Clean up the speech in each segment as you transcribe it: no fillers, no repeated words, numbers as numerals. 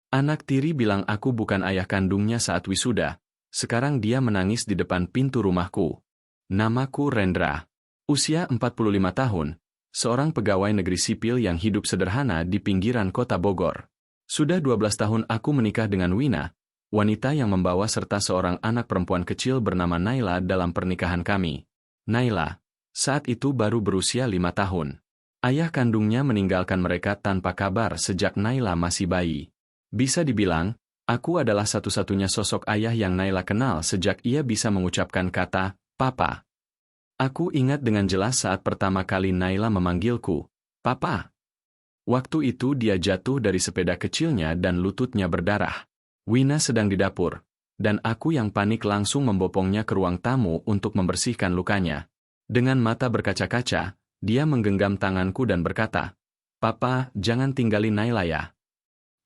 Anak tiri bilang aku bukan ayah kandungnya saat wisuda. Sekarang dia menangis di depan pintu rumahku. Namaku Rendra. Usia 45 tahun. Seorang pegawai negeri sipil yang hidup sederhana di pinggiran kota Bogor. Sudah 12 tahun aku menikah dengan Wina, wanita yang membawa serta seorang anak perempuan kecil bernama Naila dalam pernikahan kami. Naila, saat itu baru berusia 5 tahun. Ayah kandungnya meninggalkan mereka tanpa kabar sejak Naila masih bayi. Bisa dibilang, aku adalah satu-satunya sosok ayah yang Naila kenal sejak ia bisa mengucapkan kata, Papa. Aku ingat dengan jelas saat pertama kali Naila memanggilku, Papa. Waktu itu dia jatuh dari sepeda kecilnya dan lututnya berdarah. Wina sedang di dapur, dan aku yang panik langsung membopongnya ke ruang tamu untuk membersihkan lukanya. Dengan mata berkaca-kaca, dia menggenggam tanganku dan berkata, Papa, jangan tinggalin Naila ya.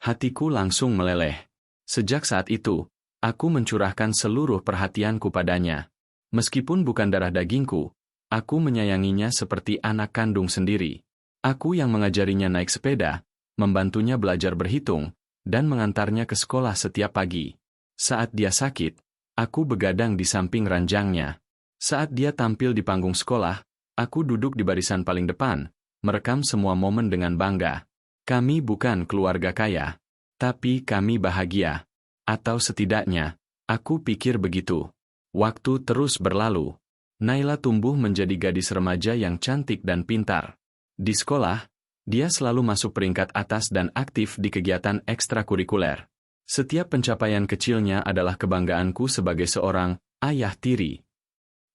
Hatiku langsung meleleh. Sejak saat itu, aku mencurahkan seluruh perhatianku padanya. Meskipun bukan darah dagingku, aku menyayanginya seperti anak kandung sendiri. Aku yang mengajarinya naik sepeda, membantunya belajar berhitung, dan mengantarnya ke sekolah setiap pagi. Saat dia sakit, aku begadang di samping ranjangnya. Saat dia tampil di panggung sekolah, aku duduk di barisan paling depan, merekam semua momen dengan bangga. Kami bukan keluarga kaya, tapi kami bahagia. Atau setidaknya, aku pikir begitu. Waktu terus berlalu. Naila tumbuh menjadi gadis remaja yang cantik dan pintar. Di sekolah, dia selalu masuk peringkat atas dan aktif di kegiatan ekstrakurikuler. Setiap pencapaian kecilnya adalah kebanggaanku sebagai seorang ayah tiri.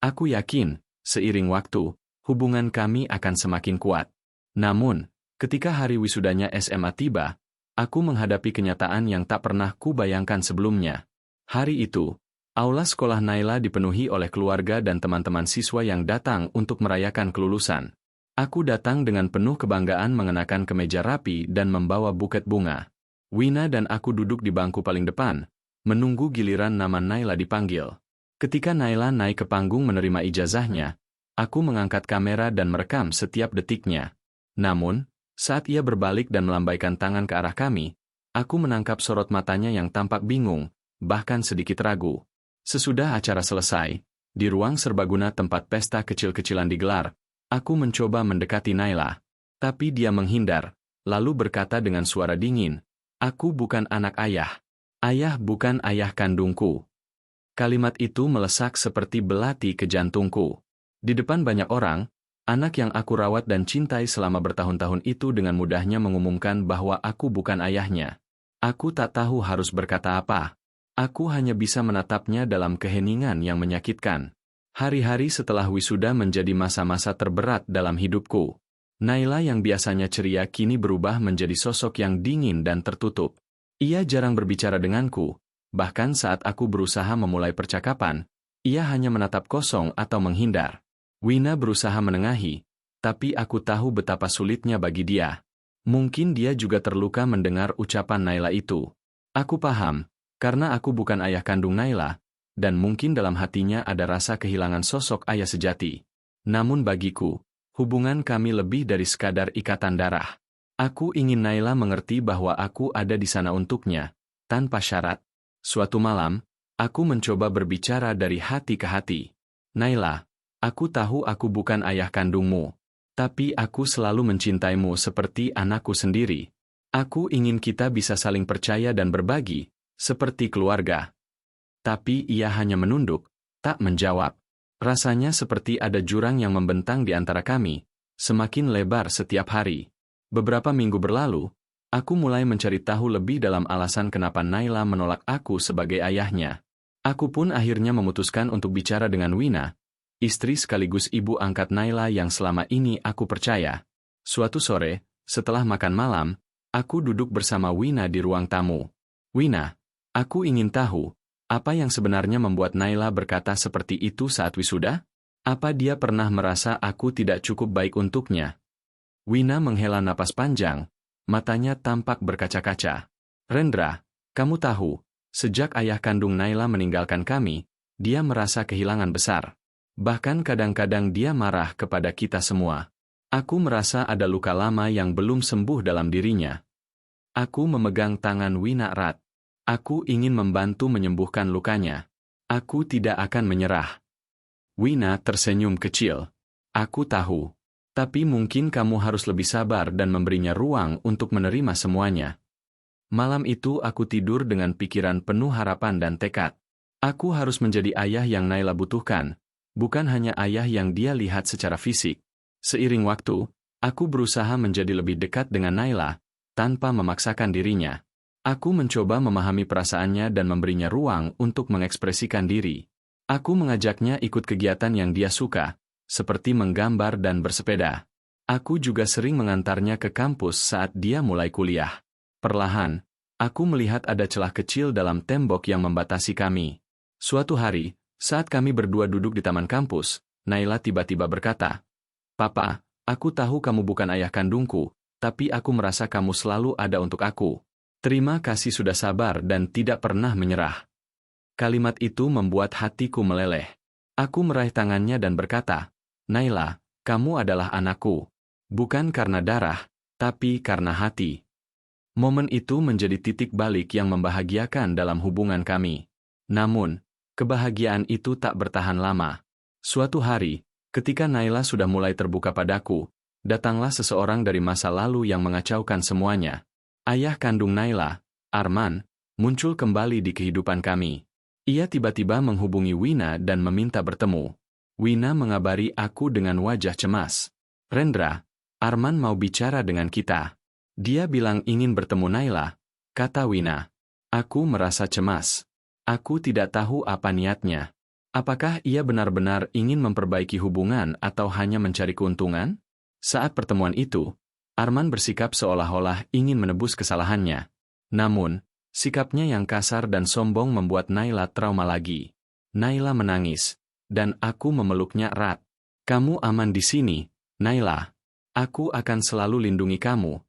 Aku yakin, seiring waktu, hubungan kami akan semakin kuat. Namun, ketika hari wisudanya SMA tiba, aku menghadapi kenyataan yang tak pernah kubayangkan sebelumnya. Hari itu, aula sekolah Naila dipenuhi oleh keluarga dan teman-teman siswa yang datang untuk merayakan kelulusan. Aku datang dengan penuh kebanggaan mengenakan kemeja rapi dan membawa buket bunga. Wina dan aku duduk di bangku paling depan, menunggu giliran nama Naila dipanggil. Ketika Naila naik ke panggung menerima ijazahnya, aku mengangkat kamera dan merekam setiap detiknya. Namun, saat ia berbalik dan melambaikan tangan ke arah kami, aku menangkap sorot matanya yang tampak bingung, bahkan sedikit ragu. Sesudah acara selesai, di ruang serbaguna tempat pesta kecil-kecilan digelar, aku mencoba mendekati Naila. Tapi dia menghindar, lalu berkata dengan suara dingin, Aku bukan anak ayah. Ayah bukan ayah kandungku. Kalimat itu melesak seperti belati ke jantungku. Di depan banyak orang, anak yang aku rawat dan cintai selama bertahun-tahun itu dengan mudahnya mengumumkan bahwa aku bukan ayahnya. Aku tak tahu harus berkata apa. Aku hanya bisa menatapnya dalam keheningan yang menyakitkan. Hari-hari setelah wisuda menjadi masa-masa terberat dalam hidupku. Naila yang biasanya ceria kini berubah menjadi sosok yang dingin dan tertutup. Ia jarang berbicara denganku, bahkan saat aku berusaha memulai percakapan, ia hanya menatap kosong atau menghindar. Wina berusaha menengahi, tapi aku tahu betapa sulitnya bagi dia. Mungkin dia juga terluka mendengar ucapan Naila itu. Aku paham, karena aku bukan ayah kandung Naila, dan mungkin dalam hatinya ada rasa kehilangan sosok ayah sejati. Namun bagiku, hubungan kami lebih dari sekadar ikatan darah. Aku ingin Naila mengerti bahwa aku ada di sana untuknya, tanpa syarat. Suatu malam, aku mencoba berbicara dari hati ke hati. Naila, aku tahu aku bukan ayah kandungmu, tapi aku selalu mencintaimu seperti anakku sendiri. Aku ingin kita bisa saling percaya dan berbagi, seperti keluarga. Tapi ia hanya menunduk, tak menjawab. Rasanya seperti ada jurang yang membentang di antara kami, semakin lebar setiap hari. Beberapa minggu berlalu, aku mulai mencari tahu lebih dalam alasan kenapa Naila menolak aku sebagai ayahnya. Aku pun akhirnya memutuskan untuk bicara dengan Wina, istri sekaligus ibu angkat Naila yang selama ini aku percaya. Suatu sore, setelah makan malam, aku duduk bersama Wina di ruang tamu. Wina, aku ingin tahu, apa yang sebenarnya membuat Naila berkata seperti itu saat wisuda? Apa dia pernah merasa aku tidak cukup baik untuknya? Wina menghela napas panjang, matanya tampak berkaca-kaca. Rendra, kamu tahu, sejak ayah kandung Naila meninggalkan kami, dia merasa kehilangan besar. Bahkan kadang-kadang dia marah kepada kita semua. Aku merasa ada luka lama yang belum sembuh dalam dirinya. Aku memegang tangan Wina erat. Aku ingin membantu menyembuhkan lukanya. Aku tidak akan menyerah. Wina tersenyum kecil. Aku tahu. Tapi mungkin kamu harus lebih sabar dan memberinya ruang untuk menerima semuanya. Malam itu aku tidur dengan pikiran penuh harapan dan tekad. Aku harus menjadi ayah yang Naila butuhkan, bukan hanya ayah yang dia lihat secara fisik. Seiring waktu, aku berusaha menjadi lebih dekat dengan Naila, tanpa memaksakan dirinya. Aku mencoba memahami perasaannya dan memberinya ruang untuk mengekspresikan diri. Aku mengajaknya ikut kegiatan yang dia suka, seperti menggambar dan bersepeda. Aku juga sering mengantarnya ke kampus saat dia mulai kuliah. Perlahan, aku melihat ada celah kecil dalam tembok yang membatasi kami. Suatu hari, saat kami berdua duduk di taman kampus, Naila tiba-tiba berkata, "Papa, aku tahu kamu bukan ayah kandungku, tapi aku merasa kamu selalu ada untuk aku. Terima kasih sudah sabar dan tidak pernah menyerah." Kalimat itu membuat hatiku meleleh. Aku meraih tangannya dan berkata, "Naila, kamu adalah anakku. Bukan karena darah, tapi karena hati." Momen itu menjadi titik balik yang membahagiakan dalam hubungan kami. Namun, kebahagiaan itu tak bertahan lama. Suatu hari, ketika Naila sudah mulai terbuka padaku, datanglah seseorang dari masa lalu yang mengacaukan semuanya. Ayah kandung Naila, Arman, muncul kembali di kehidupan kami. Ia tiba-tiba menghubungi Wina dan meminta bertemu. Wina mengabari aku dengan wajah cemas. "Rendra, Arman mau bicara dengan kita. Dia bilang ingin bertemu Naila," kata Wina. Aku merasa cemas. Aku tidak tahu apa niatnya. Apakah ia benar-benar ingin memperbaiki hubungan atau hanya mencari keuntungan? Saat pertemuan itu, Arman bersikap seolah-olah ingin menebus kesalahannya. Namun, sikapnya yang kasar dan sombong membuat Naila trauma lagi. Naila menangis, dan aku memeluknya erat. "Kamu aman di sini, Naila. Aku akan selalu lindungi kamu,"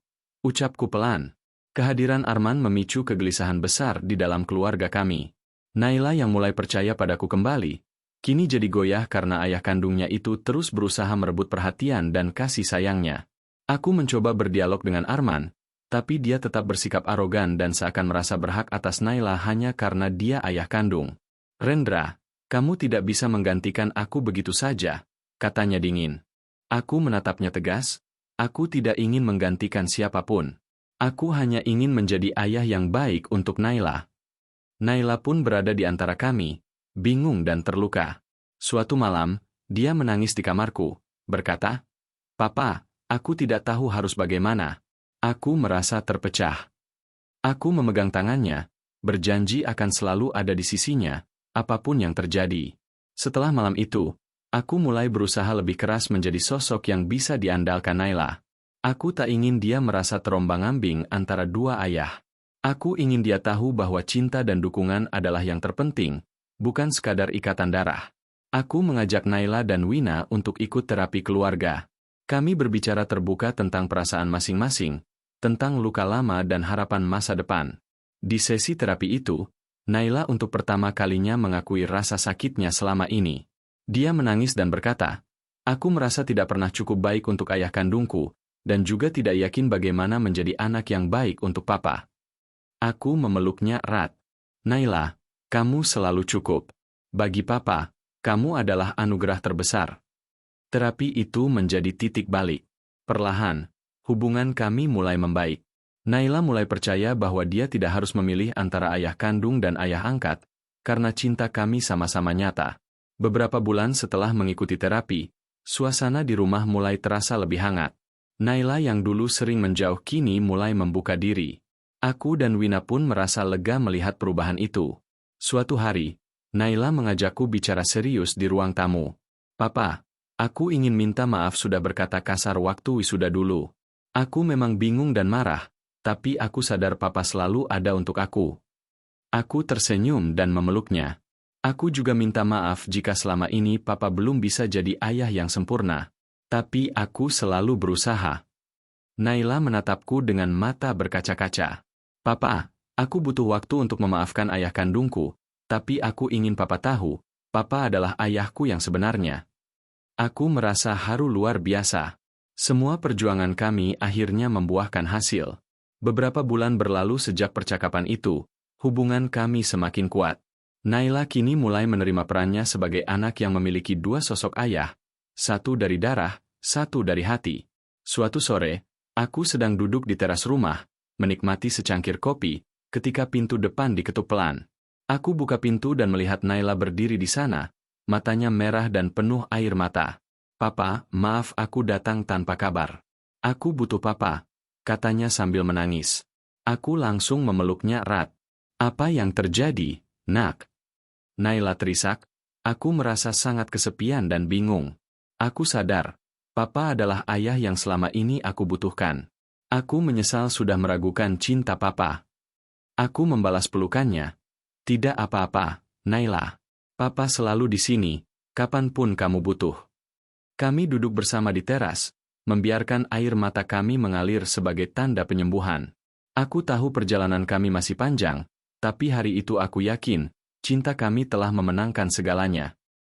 ucapku pelan. Kehadiran Arman memicu kegelisahan besar di dalam keluarga kami. Naila yang mulai percaya padaku kembali, kini jadi goyah karena ayah kandungnya itu terus berusaha merebut perhatian dan kasih sayangnya. Aku mencoba berdialog dengan Arman, tapi dia tetap bersikap arogan dan seakan merasa berhak atas Naila hanya karena dia ayah kandung. "Rendra, kamu tidak bisa menggantikan aku begitu saja," katanya dingin. Aku menatapnya tegas. Aku tidak ingin menggantikan siapapun. Aku hanya ingin menjadi ayah yang baik untuk Naila. Naila pun berada di antara kami, bingung dan terluka. Suatu malam, dia menangis di kamarku, berkata, "Papa, aku tidak tahu harus bagaimana. Aku merasa terpecah." Aku memegang tangannya, berjanji akan selalu ada di sisinya, apapun yang terjadi. Setelah malam itu, aku mulai berusaha lebih keras menjadi sosok yang bisa diandalkan Naila. Aku tak ingin dia merasa terombang-ambing antara dua ayah. Aku ingin dia tahu bahwa cinta dan dukungan adalah yang terpenting, bukan sekadar ikatan darah. Aku mengajak Naila dan Wina untuk ikut terapi keluarga. Kami berbicara terbuka tentang perasaan masing-masing, tentang luka lama dan harapan masa depan. Di sesi terapi itu, Naila untuk pertama kalinya mengakui rasa sakitnya selama ini. Dia menangis dan berkata, "Aku merasa tidak pernah cukup baik untuk ayah kandungku, dan juga tidak yakin bagaimana menjadi anak yang baik untuk papa." Aku memeluknya erat. "Naila, kamu selalu cukup. Bagi papa, kamu adalah anugerah terbesar." Terapi itu menjadi titik balik. Perlahan, hubungan kami mulai membaik. Naila mulai percaya bahwa dia tidak harus memilih antara ayah kandung dan ayah angkat, karena cinta kami sama-sama nyata. Beberapa bulan setelah mengikuti terapi, suasana di rumah mulai terasa lebih hangat. Naila yang dulu sering menjauh kini mulai membuka diri. Aku dan Wina pun merasa lega melihat perubahan itu. Suatu hari, Naila mengajakku bicara serius di ruang tamu. "Papa, aku ingin minta maaf sudah berkata kasar waktu wisuda dulu. Aku memang bingung dan marah, tapi aku sadar papa selalu ada untuk aku." Aku tersenyum dan memeluknya. Aku juga minta maaf jika selama ini papa belum bisa jadi ayah yang sempurna. Tapi aku selalu berusaha. Naila menatapku dengan mata berkaca-kaca. "Papa, aku butuh waktu untuk memaafkan ayah kandungku, tapi aku ingin papa tahu, papa adalah ayahku yang sebenarnya." Aku merasa haru luar biasa. Semua perjuangan kami akhirnya membuahkan hasil. Beberapa bulan berlalu sejak percakapan itu, hubungan kami semakin kuat. Naila kini mulai menerima perannya sebagai anak yang memiliki dua sosok ayah, satu dari darah, satu dari hati. Suatu sore, aku sedang duduk di teras rumah, menikmati secangkir kopi, ketika pintu depan diketuk pelan. Aku buka pintu dan melihat Naila berdiri di sana, matanya merah dan penuh air mata. "Papa, maaf aku datang tanpa kabar. Aku butuh papa," katanya sambil menangis. Aku langsung memeluknya erat. "Apa yang terjadi, nak?" Naila terisak. Aku merasa sangat kesepian dan bingung. Aku sadar, papa adalah ayah yang selama ini aku butuhkan. Aku menyesal sudah meragukan cinta papa. Aku membalas pelukannya. "Tidak apa-apa, Naila. Papa selalu di sini, kapanpun kamu butuh." Kami duduk bersama di teras, membiarkan air mata kami mengalir sebagai tanda penyembuhan. Aku tahu perjalanan kami masih panjang, tapi hari itu aku yakin, cinta kami telah memenangkan segalanya.